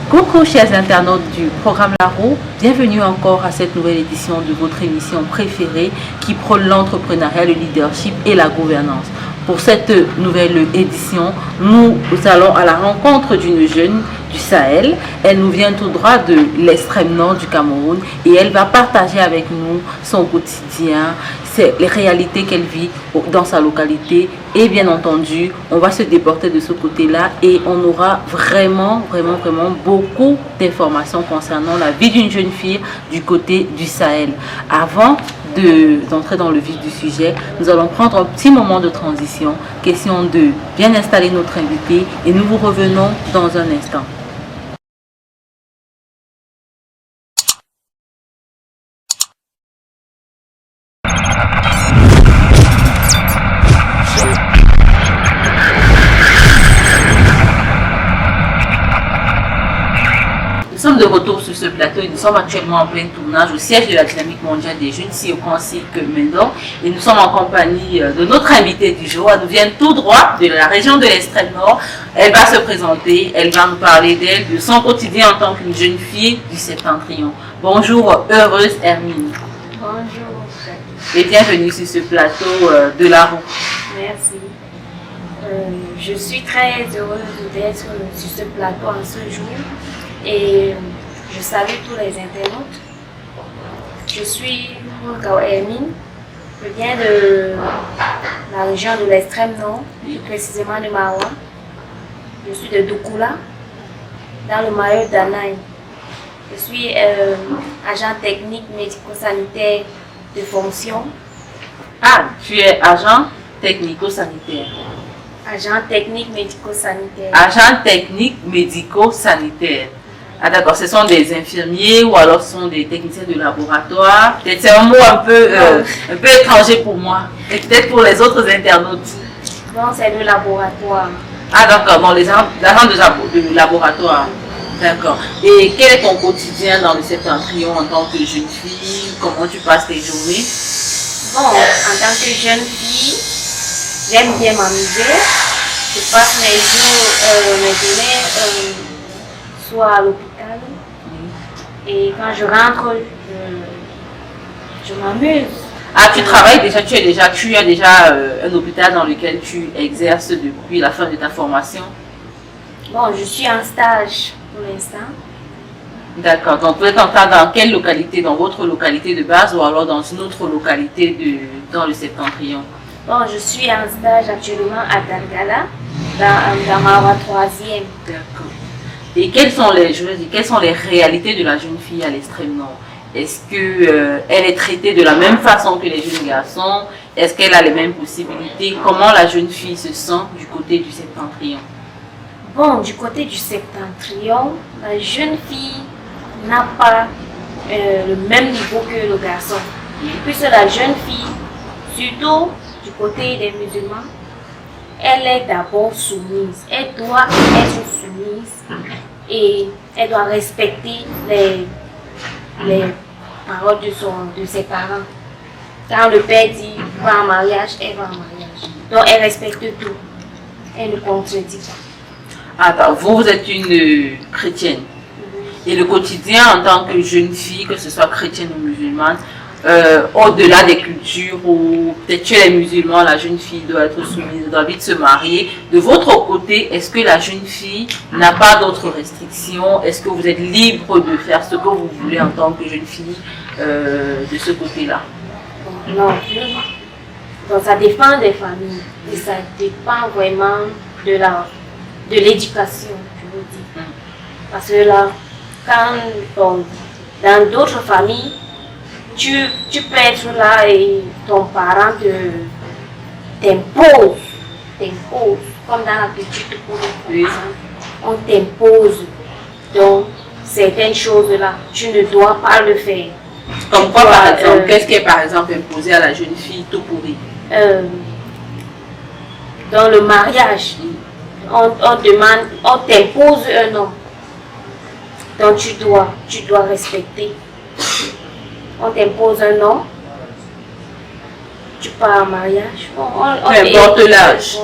Coucou chers internautes du programme La Roue, bienvenue encore à cette nouvelle édition de votre émission préférée qui prône l'entrepreneuriat, le leadership et la gouvernance. Pour cette nouvelle édition, nous allons à la rencontre d'une jeune du Sahel. Elle nous vient tout droit de l'extrême nord du Cameroun et elle va partager avec nous son quotidien, les réalités qu'elle vit dans sa localité et bien entendu, on va se déporter de ce côté-là et on aura vraiment beaucoup d'informations concernant la vie d'une jeune fille du côté du Sahel. Avant d'entrer dans le vif du sujet, nous allons prendre un petit moment de transition, question de bien installer notre invité et nous vous revenons dans un instant. Nous sommes de retour sur ce plateau et nous sommes actuellement en plein tournage au siège de la Dynamique mondiale des jeunes, ici au Conseil Mendon. Et nous sommes en compagnie de notre invitée du jour. Elle nous vient tout droit de la région de l'extrême nord. Elle va se présenter, elle va nous parler d'elle, de son quotidien en tant qu'une jeune fille du Septentrion. Bonjour, heureuse Hermine. Bonjour. Et bienvenue sur ce plateau de La Roue. Merci. Je suis très heureuse d'être sur ce plateau en ce jour. Et je salue tous les internautes. Je suis Moukao Hermine. Je viens de la région de l'extrême nord, plus précisément de Maroua. Je suis de Doukoula, dans le maillot d'Anaï. Je suis agent technique médico-sanitaire de fonction. Ah, tu es agent technico-sanitaire. Agent technique médico-sanitaire. Agent technique médico-sanitaire. Ah d'accord, ce sont des infirmiers ou alors ce sont des techniciens de laboratoire. Peut-être c'est un mot un peu étranger pour moi et peut-être pour les autres internautes. Non, c'est le laboratoire. Ah d'accord, bon, les agents de laboratoire. D'accord. Et quel est ton quotidien dans le Septentrion en tant que jeune fille? Comment tu passes tes journées? Bon, en tant que jeune fille, j'aime bien m'amuser. Je passe mes jours, mes journées, soit à l'hôpital. Et quand je rentre, je m'amuse. Ah, tu travailles déjà, tu as déjà un hôpital dans lequel tu exerces depuis la fin de ta formation? Bon, je suis en stage pour l'instant. D'accord, donc vous êtes en stage dans quelle localité? Dans votre localité de base ou alors dans une autre localité dans le Septentrion? Bon, je suis en stage actuellement à Dargala, dans ma 3e. D'accord. Et quelles sont les réalités de la jeune fille à l'extrême nord? Est-ce qu'elle est traitée de la même façon que les jeunes garçons? Est-ce qu'elle a les mêmes possibilités? Comment la jeune fille se sent du côté du Septentrion? Bon, du côté du Septentrion, la jeune fille n'a pas le même niveau que le garçon. Puisque la jeune fille, surtout du côté des musulmans, elle est d'abord soumise. Elle doit être soumise et elle doit respecter les paroles de ses parents. Quand le père dit va en mariage, elle va en mariage. Donc elle respecte tout. Elle ne contredit pas. Attends, vous êtes une chrétienne. Et le quotidien en tant que jeune fille, que ce soit chrétienne ou musulmane, au-delà des cultures où peut-être chez les musulmans, la jeune fille doit être soumise, doit vite se marier. De votre côté, est-ce que la jeune fille n'a pas d'autres restrictions? Est-ce que vous êtes libre de faire ce que vous voulez en tant que jeune fille de ce côté-là? Non. Donc ça dépend des familles et ça dépend vraiment de l'éducation, je veux dire. Parce que là, dans d'autres familles, tu peux être là et ton parent t'impose, comme dans la petite cour, on t'impose. Donc, certaines choses-là, tu ne dois pas le faire. Comme quoi, par exemple, qu'est-ce qui est par exemple imposé à la jeune fille tout pourri? Dans le mariage, on t'impose un homme. Donc tu dois respecter. On t'impose un homme tu pars en mariage. Bon, peu importe l'âge.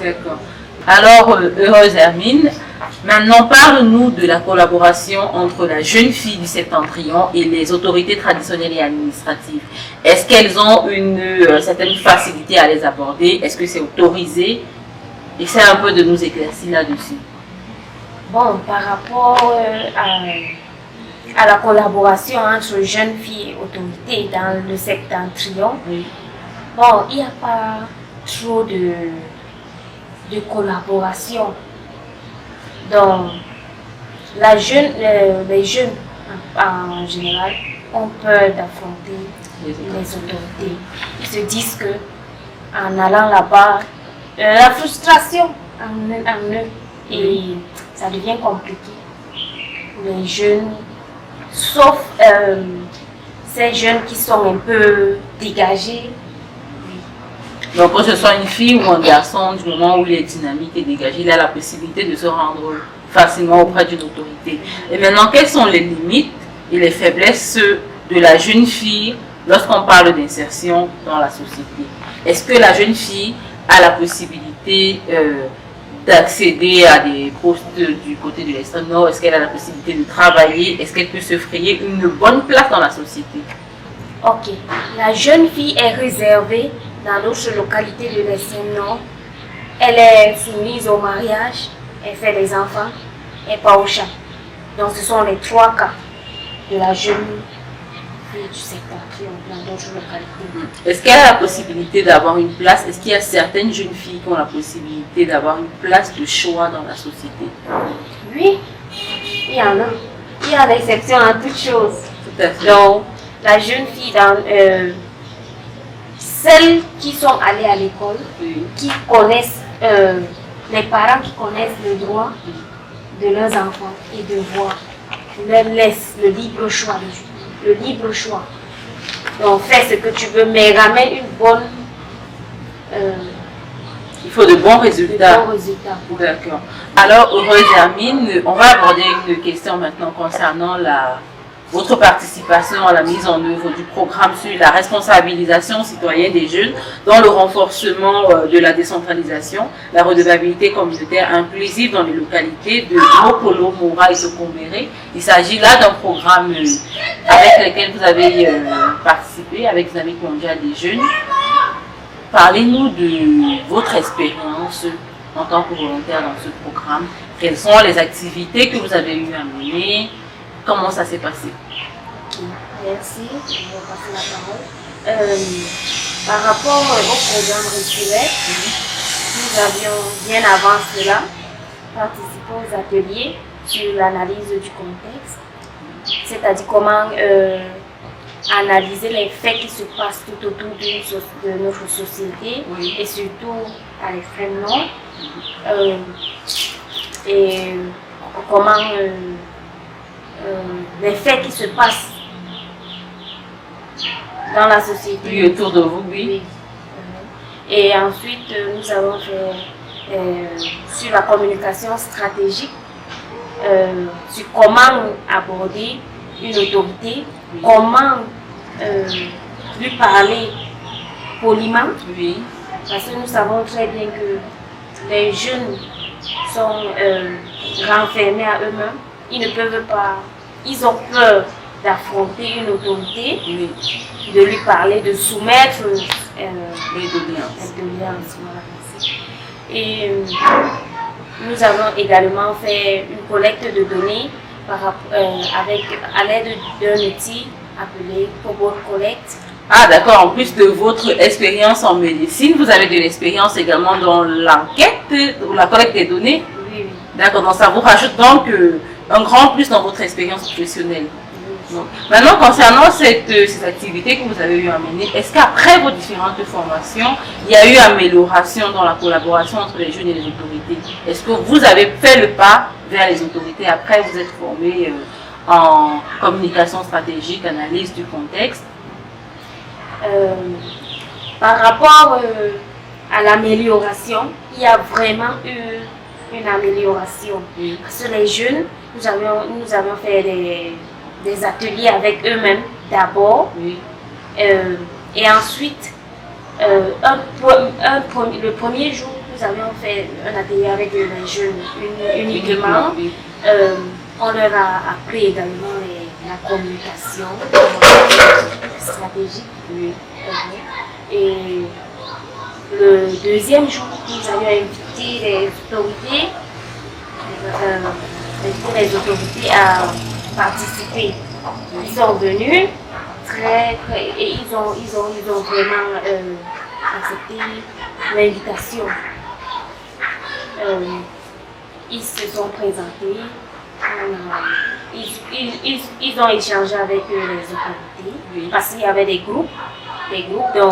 D'accord. Alors, heureuse Hermine, maintenant parle-nous de la collaboration entre la jeune fille du Septentrion et les autorités traditionnelles et administratives. Est-ce qu'elles ont une certaine facilité à les aborder? Est-ce que c'est autorisé? Essaie un peu de nous éclaircir là-dessus. Bon, par rapport à la collaboration entre jeunes filles et autorités dans le Septentrion, Oui. bon, il n'y a pas trop de collaboration. Donc, les jeunes en général ont peur d'affronter les autorités. Ils se disent que en allant là-bas, la frustration en eux et ça devient compliqué. Les jeunes, sauf ces jeunes qui sont un peu dégagés. Donc, que ce soit une fille ou un garçon, du moment où il est dynamique et dégagé, il a la possibilité de se rendre facilement auprès d'une autorité. Et maintenant, quelles sont les limites et les faiblesses de la jeune fille lorsqu'on parle d'insertion dans la société? Est-ce que la jeune fille a la possibilité d'accéder à des postes du côté de l'extrême nord? Est-ce qu'elle a la possibilité de travailler? Est-ce qu'elle peut se frayer une bonne place dans la société? Ok, la jeune fille est réservée dans notre localité de l'extrême nord. Elle est soumise au mariage, elle fait des enfants, et pas au chat. Donc ce sont les 3 cas de la jeune fille du Septentrion dans notre localité. Est-ce qu'elle a la possibilité d'avoir une place? Est-ce qu'il y a certaines jeunes filles qui ont la possibilité d'avoir une place de choix dans la société? Oui, il y en a. Il y a l'exception à toute chose. Tout à fait. Donc, la jeune fille, celles qui sont allées à l'école, Oui. qui connaissent, les parents qui connaissent le droit de leurs enfants et devoirs, leur laissent le libre choix. Le libre choix. Donc, fais ce que tu veux, mais ramène une bonne. Il faut de bons résultats. Bons résultats. D'accord. Alors, heureuse Hermine, on va aborder une question maintenant concernant votre participation à la mise en œuvre du programme sur la responsabilisation citoyenne des jeunes dans le renforcement de la décentralisation, la redevabilité communautaire inclusive dans les localités de Mopolo, Moura et Sokombéré. Il s'agit là d'un programme avec lequel vous avez participé avec les Amis mondiaux des jeunes. Parlez-nous de votre expérience en tant que volontaire dans ce programme. Quelles sont les activités que vous avez eu à mener? Comment ça s'est passé? Merci, je vais passer la parole. Par rapport au programme Reculec, nous avions bien avant cela participé aux ateliers sur l'analyse du contexte, c'est-à-dire comment analyser les faits qui se passent tout autour de notre société, Oui. et surtout à l'extrême nord, et comment les faits qui se passent dans la société. Oui, autour de vous, oui. Et ensuite, nous avons fait sur la communication stratégique, sur comment aborder une autorité, comment lui parler poliment, Oui. parce que nous savons très bien que les jeunes sont renfermés à eux-mêmes, ils ne peuvent pas, ils ont peur d'affronter une autorité, Oui. de lui parler, de soumettre Les doléances. voilà, merci. Et nous avons également fait une collecte de données à l'aide d'un outil appelé Cobol Collect. Ah d'accord, en plus de votre expérience en médecine, vous avez de l'expérience également dans l'enquête ou la collecte des données. Oui, oui. D'accord, donc ça vous rajoute donc un grand plus dans votre expérience professionnelle. Donc, maintenant, concernant ces activités que vous avez eu à mener, est-ce qu'après vos différentes formations, il y a eu amélioration dans la collaboration entre les jeunes et les autorités? Est-ce que vous avez fait le pas vers les autorités après vous êtes formé en communication stratégique, analyse du contexte? Par rapport à l'amélioration, il y a vraiment eu une amélioration. Oui. Parce que les jeunes, nous avions fait des ateliers avec eux-mêmes d'abord, Oui. et ensuite Le premier jour, nous avions fait un atelier avec les jeunes uniquement. On leur a appris également la communication stratégique. Oui. Et le deuxième jour, nous avions invité les autorités à participer. Ils sont venus et ils ont vraiment accepté l'invitation. Ils se sont présentés, ils ont échangé avec les autorités, Oui. parce qu'il y avait des groupes dont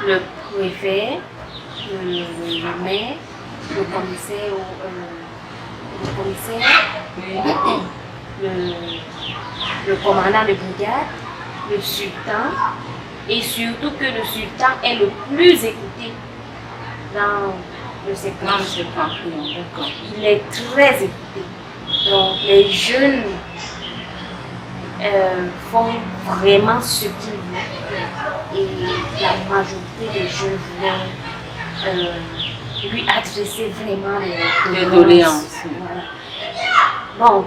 le préfet, le maire, le commissaire, le commandant de brigade, le sultan, et surtout que le sultan est le plus écouté dans le secteur. Non, je ne sais pas. D'accord. Il est très écouté. Donc les jeunes font vraiment ce qu'ils veulent. Et la majorité des jeunes voulaient lui adresser vraiment les doléances. Voilà. Bon.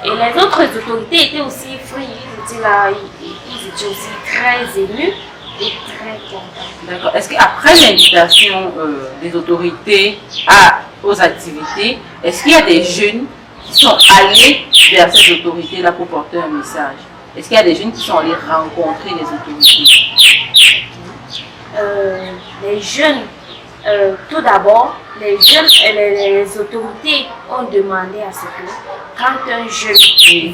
Et les autres autorités étaient aussi free. Ils étaient aussi très émus et très contents. D'accord. Est-ce qu'après l'invitation des autorités aux activités, est-ce qu'il y a des jeunes qui sont allés vers ces autorités-là pour porter un message? Est-ce qu'il y a des jeunes qui sont allés rencontrer les autorités? Les jeunes, tout d'abord, les autorités ont demandé à ce que quand un jeune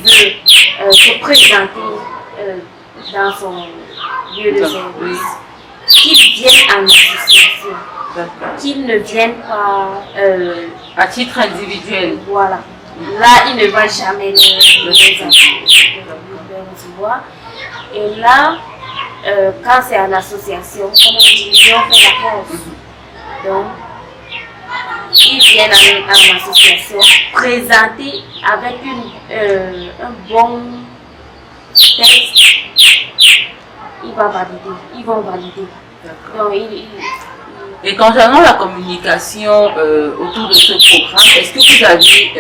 veut se présenter dans son lieu de service, qu'il vienne en association, qu'il ne vienne pas à titre individuel. Voilà. Là, il ne va jamais les recevoir. Et là, quand c'est en association, comme ils ont fait la force. Donc, ils viennent en association, présenter avec un bon texte, ils vont valider. Donc, et concernant la communication autour de ce programme, est-ce que vous avez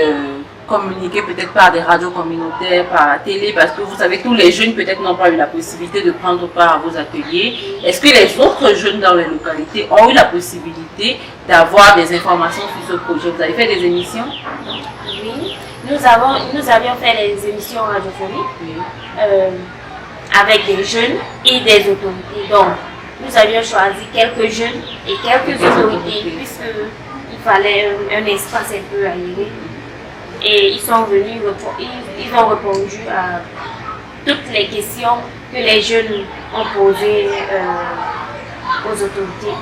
communiqué peut-être par des radios communautaires, par la télé, parce que vous savez que tous les jeunes peut-être n'ont pas eu la possibilité de prendre part à vos ateliers. Est-ce que les autres jeunes dans les localités ont eu la possibilité d'avoir des informations sur ce projet? Vous avez fait des émissions? Oui, nous avions fait des émissions radiophoniques avec des jeunes et des autorités. Donc, nous avions choisi quelques jeunes et quelques autorités, puisqu'il fallait un espace un peu aéré. Et ils sont venus, ils ont répondu à toutes les questions que les jeunes ont posées aux autorités.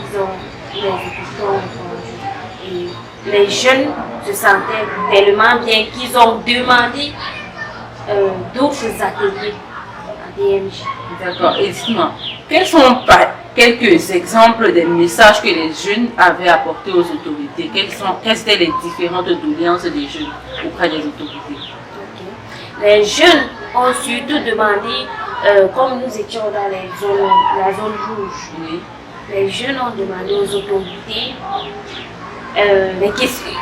Les autorités ont répondu. Et les jeunes se sentaient tellement bien qu'ils ont demandé d'autres ateliers à DMJ. D'accord. Et dites-moi, quels sont quelques exemples des messages que les jeunes avaient apportés aux autorités? Quelles étaient les différentes doléances des jeunes auprès des autorités? Les jeunes ont surtout demandé, comme nous étions dans la zone rouge, les jeunes ont demandé aux autorités,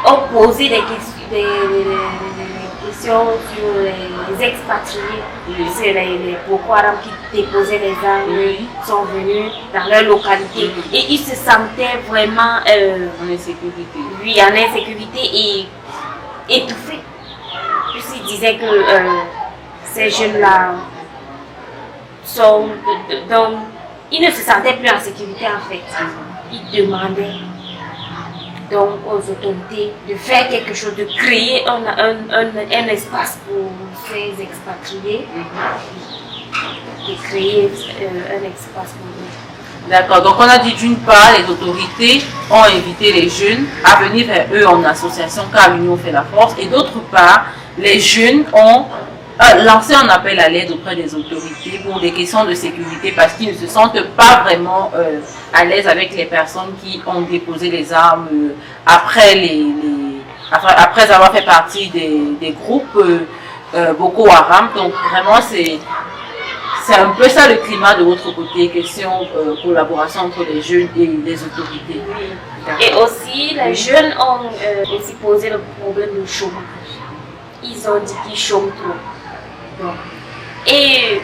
ont posé des questions sur les expatriés. C'est les Boko Haram qui déposaient les armes, sont venus dans leur localité et ils se sentaient vraiment en insécurité. Oui, en insécurité et étouffés. Puisqu'ils disaient que ces jeunes-là sont. Donc, ils ne se sentaient plus en sécurité en fait. Ils demandaient donc aux autorités de faire quelque chose, de créer un espace pour ces expatriés, de créer un espace pour eux. D'accord, donc on a dit d'une part, les autorités ont invité les jeunes à venir vers eux en association car l'union fait la force, et d'autre part, les jeunes ont lancé un appel à l'aide auprès des autorités pour des questions de sécurité parce qu'ils ne se sentent pas vraiment à l'aise avec les personnes qui ont déposé les armes après avoir fait partie des groupes Boko Haram. Donc vraiment C'est un peu ça le climat de votre côté, question collaboration entre les jeunes et les autorités. Oui. Et aussi, les jeunes ont aussi posé le problème du chômage. Ils ont dit qu'ils chôment trop. Bon. Et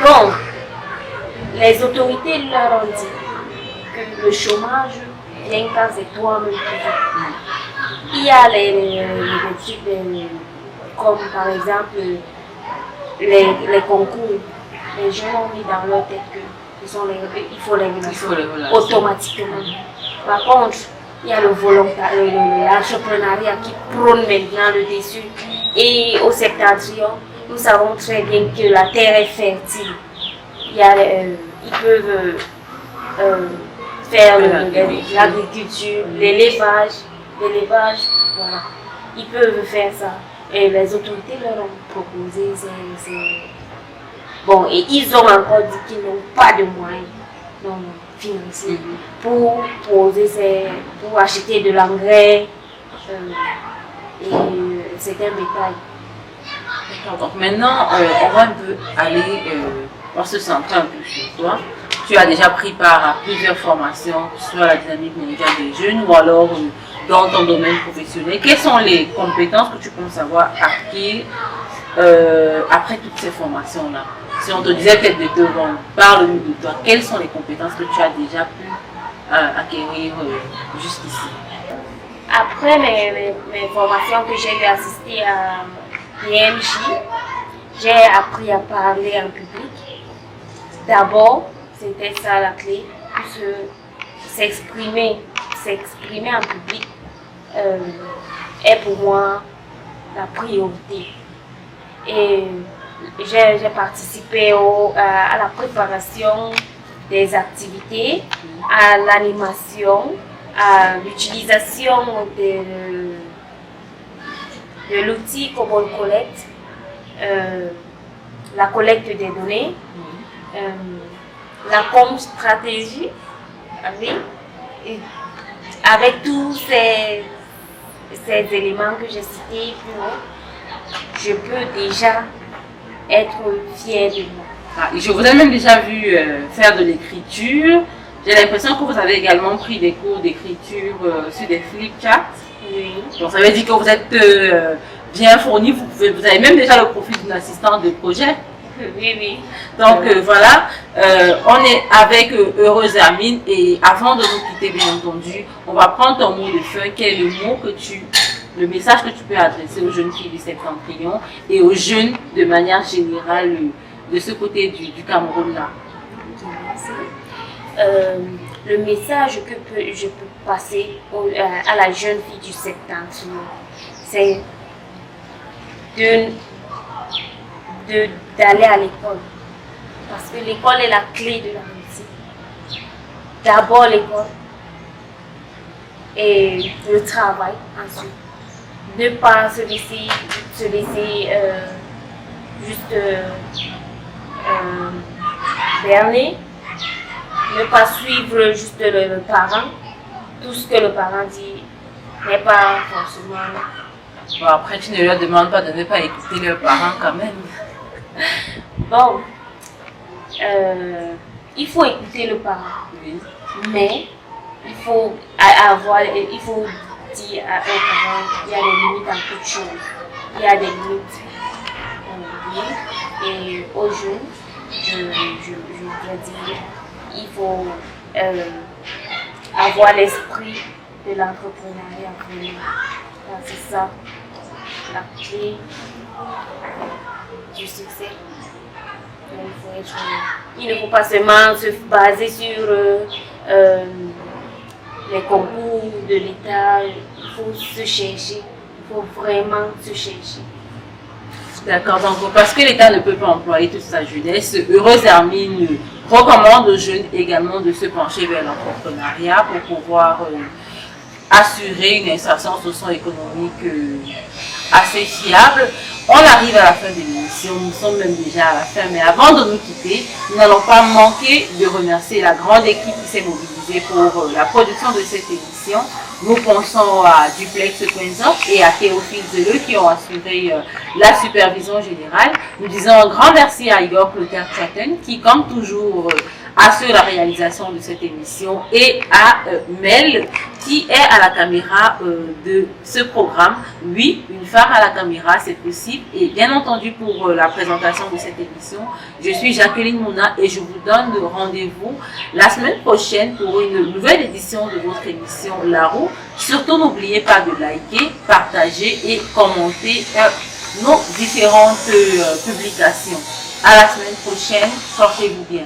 bon, les autorités leur ont dit que le chômage vient quand c'est toi-même qui fais. Il y a les trucs comme par exemple les concours. Les jeunes ont mis dans leur tête qu'il faut les relancer automatiquement. Par contre, il y a le volontariat, l'entrepreneuriat qui prône maintenant le dessus. Et au septentrion, nous savons très bien que la terre est fertile. Ils peuvent faire l'agriculture, l'élevage, voilà. Ils peuvent faire ça. Et les autorités leur ont proposé bon, et ils ont encore dit qu'ils n'ont pas de moyens financiers pour pour acheter de l'engrais et certains bétail. Donc maintenant, on va un peu aller, on se centrer un peu sur toi. Tu as déjà pris part à plusieurs formations, que ce soit la dynamique mondiale des jeunes ou alors dans ton domaine professionnel. Quelles sont les compétences que tu penses avoir acquises après toutes ces formations-là? Si on te disait peut-être de te vendre, parle-nous de toi. Quelles sont les compétences que tu as déjà pu acquérir jusqu'ici? Après mes formations que j'ai assistées à PMJ, j'ai appris à parler en public. D'abord, c'était ça la clé, s'exprimer en public est pour moi la priorité. Et j'ai participé à la préparation des activités, à l'animation, à l'utilisation de l'outil comme on le collecte, la collecte des données, la stratégie, et avec tous ces éléments que j'ai cités plus haut, je peux déjà être fière de moi. Ah, je vous ai même déjà vu faire de l'écriture. J'ai l'impression que vous avez également pris des cours d'écriture sur des flipcharts. Oui. Donc ça veut dire que vous êtes bien fourni, vous avez même déjà le profil d'une assistante de projet. Oui. Donc voilà, on est avec Heureuse Hermine et avant de nous quitter, bien entendu, on va prendre ton mot de fin, quel est le message que tu peux adresser aux jeunes filles du Septentrion et aux jeunes de manière générale de ce côté du Cameroun là. Le message que je peux passer à la jeune fille du Septentrion, c'est d'aller à l'école. Parce que l'école est la clé de la réussite. D'abord l'école et le travail ensuite. Ne pas se laisser juste berner. Ne pas suivre juste le parent. Tout ce que le parent dit n'est pas forcément... Bon, après, tu ne leur demandes pas de ne pas écouter leurs parents quand même. Bon, il faut écouter le parent, Oui. mais il faut dire aux parents qu'il y a des limites en toute chose. Il y a des limites. Et aux jeunes, je voudrais dire, il faut avoir l'esprit de l'entrepreneuriat. C'est ça la clé du succès. Il ne faut pas seulement se baser sur les concours de l'État. Il faut se chercher. Il faut vraiment se chercher. D'accord, donc parce que l'État ne peut pas employer toute sa jeunesse, Heureuse Hermine recommande aux jeunes également de se pencher vers l'entrepreneuriat pour pouvoir assurer une insertion socio-économique assez fiable. On arrive à la fin de l'émission, nous sommes même déjà à la fin, mais avant de nous quitter, nous n'allons pas manquer de remercier la grande équipe qui s'est mobilisée pour la production de cette émission. Nous pensons à Duplex Quenzop et à Théophile Zeleux qui ont assuré la supervision générale. Nous disons un grand merci à Igor Clotaire-Chatten qui, comme toujours, assure la réalisation de cette émission, et à Mel qui est à la caméra de ce programme. Oui, une femme à la caméra, c'est possible. Et bien entendu, pour la présentation de cette émission, je suis Jacqueline Mouna et je vous donne rendez-vous la semaine prochaine pour une nouvelle édition de votre émission La Roue. Surtout, n'oubliez pas de liker, partager et commenter nos différentes publications. À la semaine prochaine, portez-vous bien.